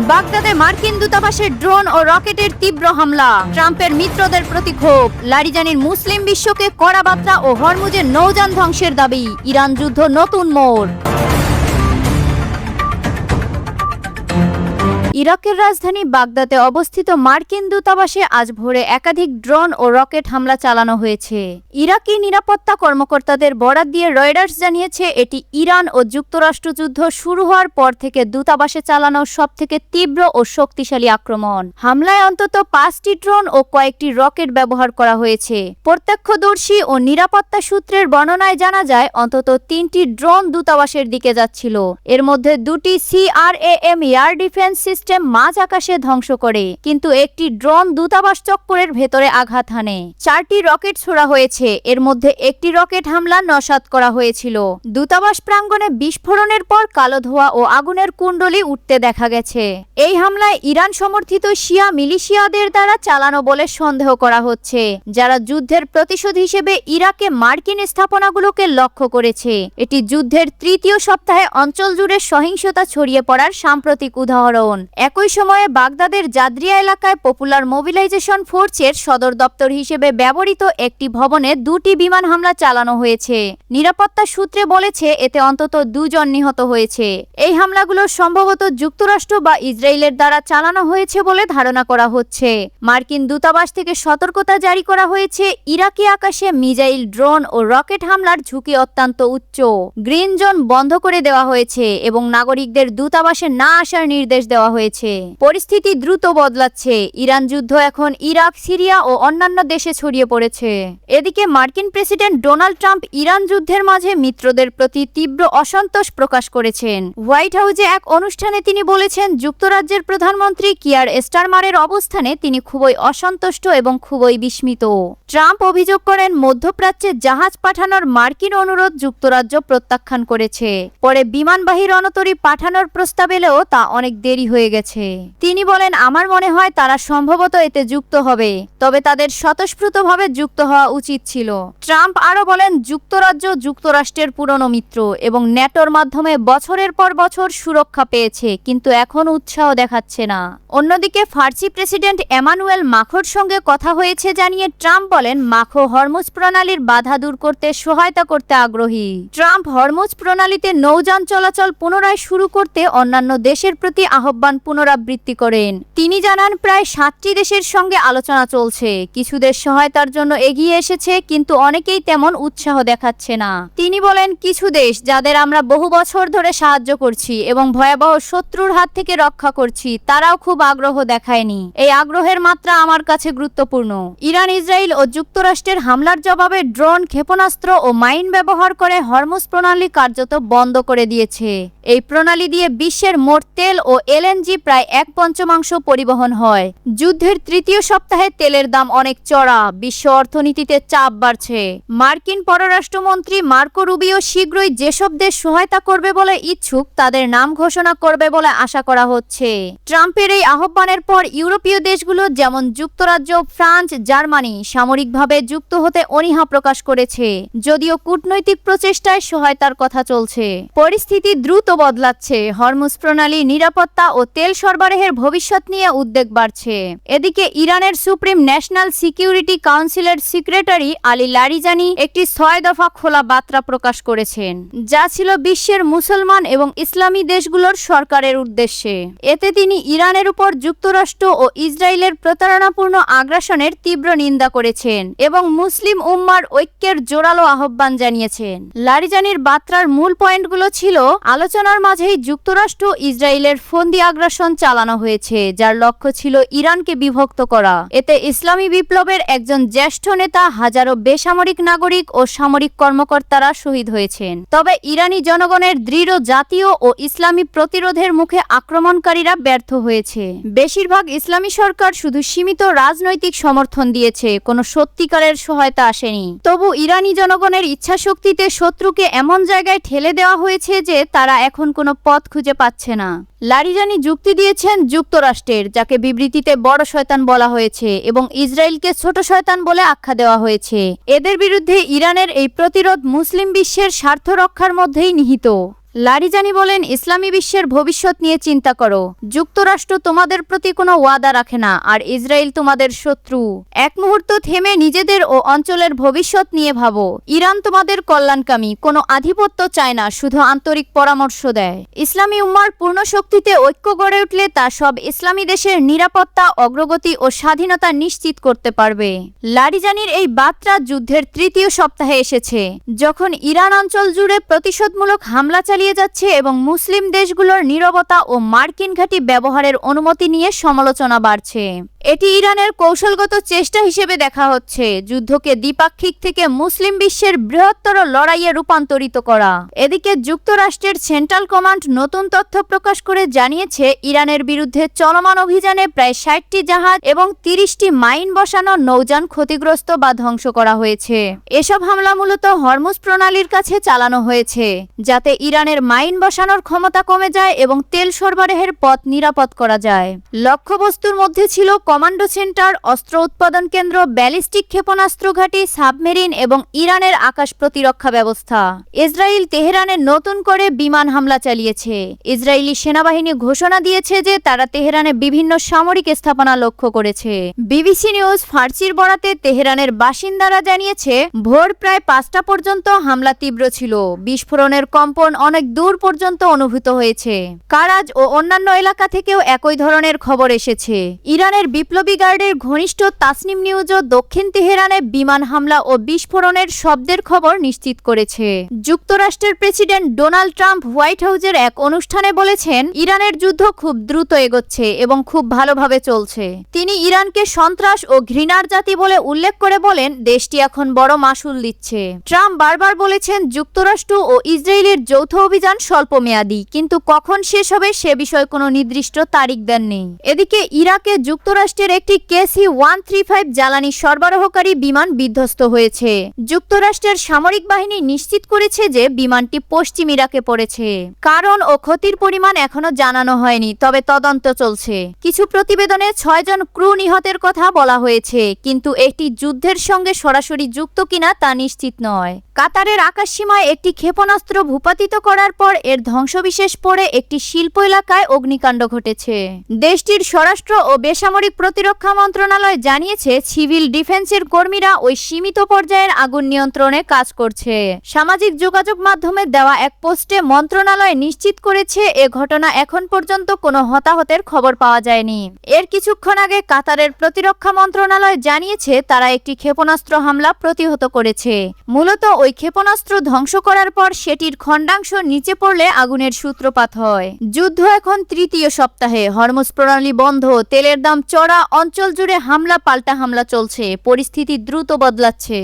বাগদাদে মার্কিন দূতাবাসের ড্রোন ও রকেটের তীব্র হামলা, ট্রাম্পের মিত্রদের প্রতি ক্ষোভ, লারিজানির মুসলিম বিশ্বকে কড়া বার্তা ও হরমুজের নৌযান ধ্বংসের দাবি, ইরান যুদ্ধ নতুন মোড়। ইরাকের রাজধানী বাগদাদে অবস্থিত মার্কিন দূতাবাসে আজ ভোরে একাধিক ড্রোন ও রকেট হামলা চালানো হয়েছে। ইরাকি নিরাপত্তা কর্মকর্তাদের বরাত দিয়ে রয়টার্স জানিয়েছে এটি ইরান ও যুক্তরাষ্ট্র যুদ্ধ শুরু হওয়ার পর থেকে দূতাবাসে চালানো সবথেকে তীব্র ও শক্তিশালী আক্রমণ। হামলায় অন্তত 5টি ড্রোন ও কয়েকটি রকেট ব্যবহার করা হয়েছে। প্রত্যক্ষদর্শী ও নিরাপত্তা সূত্রের বর্ণনায় জানা যায় অন্তত 3টি ড্রোন দূতাবাসের দিকে যাচ্ছিল। এর মধ্যে 2টি CRAM এয়ার ডিফেন্স সিস্টেম মাঝ আকাশে ধ্বংস করে, কিন্তু একটি ড্রোন দূতাবাস চক্করের ভেতরে আঘাত হানে। 4টি রকেট ছোড়া হয়েছে, এর মধ্যে একটি রকেট হামলা নস্যাৎ করা হয়েছিল। দূতাবাস প্রাঙ্গণে বিস্ফোরণের পর কালো ধোঁয়া ও আগুনের কুণ্ডলি উঠতে দেখা গেছে। এই হামলায় ইরান সমর্থিত শিয়া মিলিশিয়াদের দ্বারা চালানো বলে সন্দেহ করা হচ্ছে, যারা যুদ্ধের প্রতিশোধ হিসেবে ইরাকে মার্কিন স্থাপনাগুলোকে লক্ষ্য করেছে। এটি যুদ্ধের 3য় সপ্তাহে অঞ্চল জুড়ে সহিংসতা ছড়িয়ে পড়ার সাম্প্রতিক উদাহরণ। একই সময়ে বাগদাদের জাদ্রিয়া এলাকায় পপুলার মোবিলাইজেশন ফোর্সের সদর দপ্তর হিসেবে ব্যবহৃত একটি ভবনে 2টি বিমান হামলা চালানো হয়েছে। নিরাপত্তা সূত্রে বলেছে এতে অন্তত 2 জন নিহত হয়েছে। এই হামলাগুলো সম্ভবত যুক্তরাষ্ট্র বা ইসরায়েলের দ্বারা চালানো হয়েছে বলে ধারণা করা হচ্ছে। মার্কিন দূতাবাস থেকে সতর্কতা জারি করা হয়েছে, ইরাকি আকাশে মিসাইল, ড্রোন ও রকেট হামলার ঝুঁকি অত্যন্ত উচ্চ। গ্রিন জোন বন্ধ করে দেওয়া হয়েছে এবং নাগরিকদের দূতাবাসে না আসার নির্দেশ দেওয়া হয়েছে। পরিস্থিতি দ্রুত বদলাচ্ছে। ইরান যুদ্ধ এখন ইরাক, সিরিয়া ও অন্যান্য দেশে ছড়িয়ে পড়েছে। এদিকে মার্কিন প্রেসিডেন্ট ডোনাল্ড ট্রাম্প ইরান যুদ্ধের মাঝে মিত্রদের প্রতি তীব্র অসন্তোষ প্রকাশ করেছেন। হোয়াইট হাউসে এক অনুষ্ঠানে তিনি বলেছেন, যুক্তরাজ্যের প্রধানমন্ত্রী কিয়ার স্টারমারের অবস্থানে তিনি খুবই অসন্তুষ্ট এবং খুবই বিস্মিত। ট্রাম্প অভিযোগ করেন মধ্যপ্রাচ্যে জাহাজ পাঠানোর মার্কিন অনুরোধ যুক্তরাজ্য প্রত্যাখ্যান করেছে। পরে বিমানবাহী রণতরী পাঠানোর প্রস্তাব এলেও তা অনেক দেরি হয়ে গেছে। তিনি বলেন, আমার মনে হয় তারা সম্ভবত এতে যুক্ত হবে, তবে তাদের স্বতঃস্ফূর্তভাবে যুক্ত হওয়া উচিত ছিল। ট্রাম্প আরো বলেন, যুক্তরাজ্য যুক্তরাষ্ট্রের পুরনো মিত্র এবং ন্যাটোর মাধ্যমে বছরের পর বছর সুরক্ষা পেয়েছে, কিন্তু এখন উৎসাহ দেখাচ্ছে না। অন্যদিকে ফার্সি প্রেসিডেন্ট এমানুয়েল মাখোর সঙ্গে কথা হয়েছে জানিয়ে ট্রাম্প বলেন, মাখো হরমুজ প্রণালীর বাধা দূর করতে সহায়তা করতে আগ্রহী। ট্রাম্প হরমুজ প্রণালীতে নৌযান চলাচল পুনরায় শুরু করতে অন্যান্য দেশের প্রতি আহ্বান পুনরাবৃত্তি করেন। তিনি জানান, প্রায় 7টি দেশের সঙ্গে আলোচনা চলছে। কিছু দেশ সহায়তার জন্য এগিয়ে এসেছে, কিন্তু অনেকেই তেমন উৎসাহ দেখাচ্ছে না। তিনি বলেন, কিছু দেশ যাদের আমরা বহু বছর ধরে সাহায্য করছি এবং ভয়াবহ শত্রুর হাত থেকে রক্ষা করছি, তারাও খুব আগ্রহ দেখায়নি। এই আগ্রহের মাত্রা আমার কাছে গুরুত্বপূর্ণ। ইরান, ইসরায়েল ও যুক্তরাষ্ট্রের হামলার জবাবে ড্রোন, ক্ষেপণাস্ত্র ও মাইন ব্যবহার করে হরমুজ প্রণালী কার্যত বন্ধ করে দিয়েছে। এই প্রণালী দিয়ে বিশ্বের মোট তেল ও LNG প্রায় 1/5 পরিবহন হয়। যুদ্ধের 3য় সপ্তাহে তেলের দাম অনেক চড়া, বিশ্ব অর্থনীতিতে চাপ বাড়ছে। মার্কিন পররাষ্ট্রমন্ত্রী মার্কো রুবিও শীঘ্রই যেসব দেশ সহায়তা করবে বলে ইচ্ছুক তাদের নাম ঘোষণা করবে বলে আশা করা হচ্ছে। ট্রাম্পের এই আহ্বানের পর ইউরোপীয় দেশগুলো যেমন যুক্তরাজ্য, ফ্রান্স, জার্মানি সামরিকভাবে যুক্ত হতে অনীহা প্রকাশ করেছে, যদিও কূটনৈতিক প্রচেষ্টায় সহায়তার কথা চলছে। পরিস্থিতি দ্রুত বদলাচ্ছে। হরমুজ প্রণালী, নিরাপত্তা ও তেল সরবরাহের ভবিষ্যৎ নিয়ে উদ্বেগ বাড়ছে। এদিকে ইরানের সুপ্রিম ন্যাশনাল সিকিউরিটি কাউন্সিলের সেক্রেটারি আলী লারিজানি একটি 6 দফা খোলা বার্তা প্রকাশ করেছেন, যা ছিল বিশ্বের মুসলমান এবং ইসলামী দেশগুলোর সরকারের উদ্দেশ্যে। এতে তিনি ইরানের উপর যুক্তরাষ্ট্র ও ইসরায়েলের প্রতারণাপূর্ণ আগ্রাসনের তীব্র নিন্দা করেছেন এবং মুসলিম উম্মার ঐক্যের জোরালো আহ্বান জানিয়েছেন। লারিজানির বার্তার মূল পয়েন্টগুলো ছিল, আলোচনার মাঝেই যুক্তরাষ্ট্র ইসরায়েলের ফন্দি আগ্রাসন চালানো হয়েছে, যার লক্ষ্য ছিল ইরানকে বিভক্ত করা। এতে ইসলামী বিপ্লবের একজন জ্যেষ্ঠ নেতা, হাজারো বেসামরিক নাগরিক ও সামরিক কর্মকর্তারা শহীদ হয়েছেন। তবে ইরানি জনগণের দৃঢ় জাতীয় ও ইসলামী প্রতিরোধের মুখে আক্রমণকারীরা ব্যর্থ হয়েছে। বেশিরভাগ ইসলামী সরকার শুধু সীমিত রাজনৈতিক সমর্থন দিয়েছে, কোনো সত্যিকারের সহায়তা আসেনি। তবু ইরানি জনগণের ইচ্ছাশক্তিতে শত্রুকে এমন জায়গায় ঠেলে দেওয়া হয়েছে যে তারা এখন কোনো পথ খুঁজে পাচ্ছে না। লারিজানি যুক্তি দিয়েছেন যুক্তরাষ্ট্রের, যাকে বিবৃতিতে বড় শয়তান বলা হয়েছে, এবং ইসরায়েলকে ছোট শয়তান বলে আখ্যা দেওয়া হয়েছে। এদের বিরুদ্ধে ইরানের এই প্রতিরোধ মুসলিম বিশ্বের স্বার্থ রক্ষার মধ্যেই নিহিত। লারিজানি বলেন, ইসলামী বিশ্বের ভবিষ্যৎ নিয়ে চিন্তা করো। যুক্তরাষ্ট্র তোমাদের প্রতি কোনো ওয়াদা রাখে না, আর ইসরায়েল তোমাদের শত্রু। এক মুহূর্ত থেমে নিজেদের ও অঞ্চলের ভবিষ্যৎ নিয়ে ভাবো। ইরান তোমাদের কল্যাণকামী, কোনো আধিপত্য চায় না, শুধু আন্তরিক পরামর্শ দেয়। ইসলামী উম্মার পূর্ণ শক্তিতে ঐক্য গড়ে উঠলে তা সব ইসলামী দেশের নিরাপত্তা, অগ্রগতি ও স্বাধীনতা নিশ্চিত করতে পারবে। লারিজানির এই বার্তা যুদ্ধের তৃতীয় সপ্তাহে এসেছে, যখন ইরান অঞ্চল জুড়ে প্রতিশোধমূলক হামলা চালিয়ে যাচ্ছে এবং মুসলিম দেশগুলোর নীরবতা ও মার্কিন ঘাঁটি ব্যবহারের অনুমতি নিয়ে সমালোচনা বাড়ছে। এটি ইরানের কৌশলগত চেষ্টা হিসেবে দেখা হচ্ছে যুদ্ধকে দ্বিপাক্ষিক থেকে মুসলিম বিশ্বের বৃহত্তর লড়াইয়ে রূপান্তরিত করা। এদিকে যুক্তরাষ্ট্রের সেন্ট্রাল কমান্ড নতুন তথ্য প্রকাশ করে জানিয়েছে, ইরানের বিরুদ্ধে চলমান অভিযানে প্রায় 60টি জাহাজ এবং 30টি মাইন বসানো নৌযান ক্ষতিগ্রস্ত বা ধ্বংস করা হয়েছে। এসব হামলা মূলত হরমুজ প্রণালীর কাছে চালানো হয়েছে, যাতে ইরানের মাইন বসানোর ক্ষমতা কমে যায় এবং তেল সরবরাহের পথ নিরাপদ করা যায়। লক্ষ্যবস্তুর মধ্যে ছিল কমান্ডো সেন্টার, অস্ত্র উৎপাদন কেন্দ্র, ব্যালিস্টিক ক্ষেপণাস্ত্র ঘাঁটি, সাবমেরিন এবং ইরানের আকাশ প্রতিরক্ষা ব্যবস্থা। ইসরায়েল তেহরানে নতুন করে বিমান হামলা চালিয়েছে। ইসরায়েলি সেনাবাহিনী ঘোষণা দিয়েছে যে তারা তেহরানে বিভিন্ন সামরিক স্থাপনা লক্ষ্য করেছে। বিবিসি নিউজ ফার্সির বরাতে তেহরানের বাসিন্দারা জানিয়েছে, ভোর প্রায় 5টা পর্যন্ত হামলা তীব্র ছিল। বিস্ফোরণের কম্পন অনেক দূর পর্যন্ত অনুভূত হয়েছে। কারাজ ও অন্যান্য এলাকা থেকেও একই ধরনের খবর এসেছে। ইরানের বিপ্লবী গার্ডের ঘনিষ্ঠ তাসনিম নিউজও দক্ষিণ তেহরানে বিমান হামলা ও বিস্ফোরণের শব্দের খবর নিশ্চিত করেছে। যুক্তরাষ্ট্রের প্রেসিডেন্ট ডোনাল্ড ট্রাম্প হোয়াইট হাউসের এক অনুষ্ঠানে বলেছেন, ইরানের যুদ্ধ খুব দ্রুত এগোচ্ছে এবং খুব ভালোভাবে চলছে। তিনি ইরানকে সন্ত্রাস ও ঘৃণার জাতি বলে উল্লেখ করে বলেন, দেশটি এখন বড় মাসুল দিচ্ছে। ট্রাম্প বারবার বলেছেন, যুক্তরাষ্ট্র ও ইসরায়েলের যৌথ অভিযান স্বল্পমেয়াদী, কিন্তু কখন শেষ হবে সে বিষয়ে কোনো নির্দিষ্ট তারিখ দেননি। এদিকে ইরাকে যুক্তরাষ্ট্রের একটি KC-135 জ্বালানি সরবরাহকারী বিমান বিধ্বস্ত হয়েছে। যুক্তরাষ্ট্রের সামরিক বাহিনী নিশ্চিত করেছে যে বিমানটি পশ্চিম ইরাকে পড়েছে। কারণ ও ক্ষতির পরিমাণ এখনো জানানো হয়নি, তবে তদন্ত চলছে। কিছু প্রতিবেদনে 6 জন ক্রু নিহতের কথা বলা হয়েছে, কিন্তু এটি যুদ্ধের সঙ্গে সরাসরি যুক্ত কিনা তা নিশ্চিত নয়। কাতারের আকাশসীমায় একটি ক্ষেপণাস্ত্র ভূপাতিত করার পর এর ধ্বংসবিশেষ পড়ে একটি শিল্প এলাকায় অগ্নিকাণ্ড ঘটেছে। দেশটির স্বরাষ্ট্র ও বেসামরিক প্রতিরক্ষা মন্ত্রণালয় জানিয়েছে, সিভিল ডিফেন্সের কর্মীরা ওই সীমিত পর্যায়ের আগুন নিয়ন্ত্রণে কাজ করছে। সামাজিক যোগাযোগ মাধ্যমে দেওয়া এক পোস্টে মন্ত্রণালয় নিশ্চিত করেছে, এ ঘটনা এখন পর্যন্ত কোনো হতাহতের খবর পাওয়া যায়নি। এর কিছুক্ষণ আগে কাতারের প্রতিরক্ষা মন্ত্রণালয় জানিয়েছে, তারা একটি ক্ষেপণাস্ত্র হামলা প্রতিহত করেছে। মূলত ওই ক্ষেপণাস্ত্র ধ্বংস করার পর সেটির খণ্ডাংশ নিচে পড়লে আগুনের সূত্রপাত হয়। যুদ্ধ এখন তৃতীয় সপ্তাহে। হরমুজ প্রণালী বন্ধ, তেলের দাম চড়া, অঞ্চল জুড়ে হামলা পাল্টা হামলা চলছে। পরিস্থিতি দ্রুত বদলাচ্ছে।